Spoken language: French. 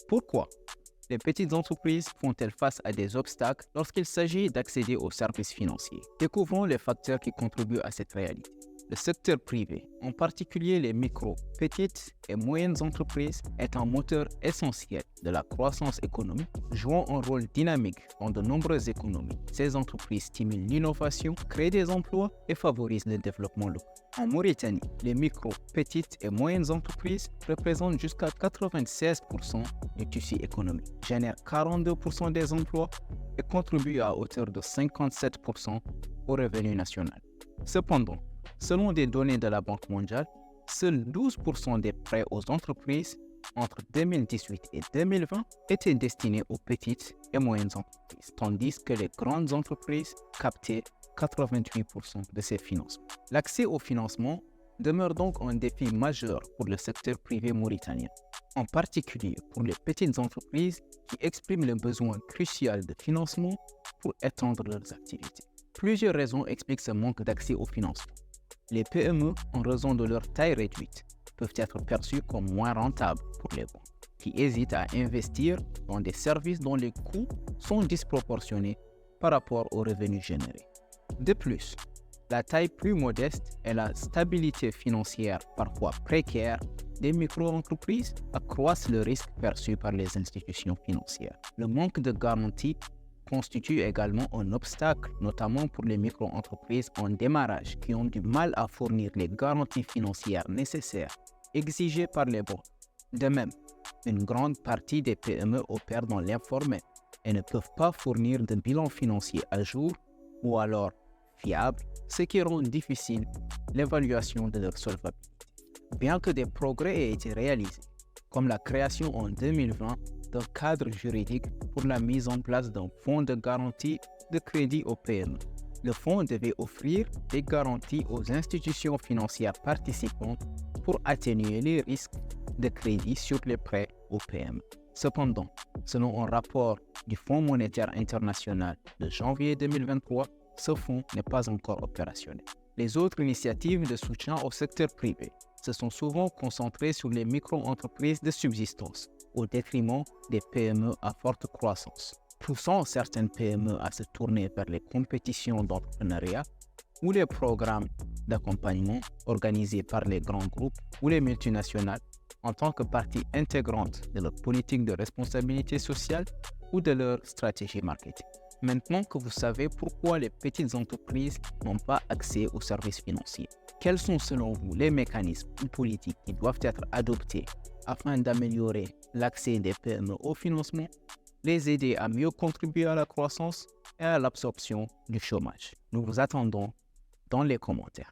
Pourquoi les petites entreprises font-elles face à des obstacles lorsqu'il s'agit d'accéder aux services financiers? Découvrons les facteurs qui contribuent à cette réalité. Le secteur privé, en particulier les micro, petites et moyennes entreprises, est un moteur essentiel de la croissance économique, jouant un rôle dynamique dans de nombreuses économies. Ces entreprises stimulent l'innovation, créent des emplois et favorisent le développement local. En Mauritanie, les micro, petites et moyennes entreprises représentent jusqu'à 96% du tissu économique, génèrent 42% des emplois et contribuent à hauteur de 57% au revenu national. Cependant, selon des données de la Banque mondiale, seuls 12% des prêts aux entreprises entre 2018 et 2020 étaient destinés aux petites et moyennes entreprises, tandis que les grandes entreprises captaient 88% de ces financements. L'accès au financement demeure donc un défi majeur pour le secteur privé mauritanien, en particulier pour les petites entreprises qui expriment le besoin crucial de financement pour étendre leurs activités. Plusieurs raisons expliquent ce manque d'accès au financement. Les PME, en raison de leur taille réduite, peuvent être perçues comme moins rentables pour les banques, qui hésitent à investir dans des services dont les coûts sont disproportionnés par rapport aux revenus générés. De plus, la taille plus modeste et la stabilité financière parfois précaire des micro-entreprises accroissent le risque perçu par les institutions financières. Le manque de garantie constitue également un obstacle, notamment pour les micro-entreprises en démarrage qui ont du mal à fournir les garanties financières nécessaires exigées par les banques. De même, une grande partie des PME opèrent dans l'informel et ne peuvent pas fournir de bilan financier à jour ou alors fiable, ce qui rend difficile l'évaluation de leur solvabilité. Bien que des progrès aient été réalisés, comme la création en 2020 d'un cadre juridique pour la mise en place d'un fonds de garantie de crédit aux PME. Le fonds devait offrir des garanties aux institutions financières participantes pour atténuer les risques de crédit sur les prêts aux PME. Cependant, selon un rapport du Fonds monétaire international de janvier 2023, ce fonds n'est pas encore opérationnel. Les autres initiatives de soutien au secteur privé se sont souvent concentrées sur les micro-entreprises de subsistance, au détriment des PME à forte croissance, poussant certaines PME à se tourner vers les compétitions d'entrepreneuriat ou les programmes d'accompagnement organisés par les grands groupes ou les multinationales en tant que partie intégrante de leur politique de responsabilité sociale ou de leur stratégie marketing. Maintenant que vous savez pourquoi les petites entreprises n'ont pas accès aux services financiers, quels sont selon vous les mécanismes ou politiques qui doivent être adoptés afin d'améliorer l'accès des PME au financement, les aider à mieux contribuer à la croissance et à l'absorption du chômage? Nous vous attendons dans les commentaires.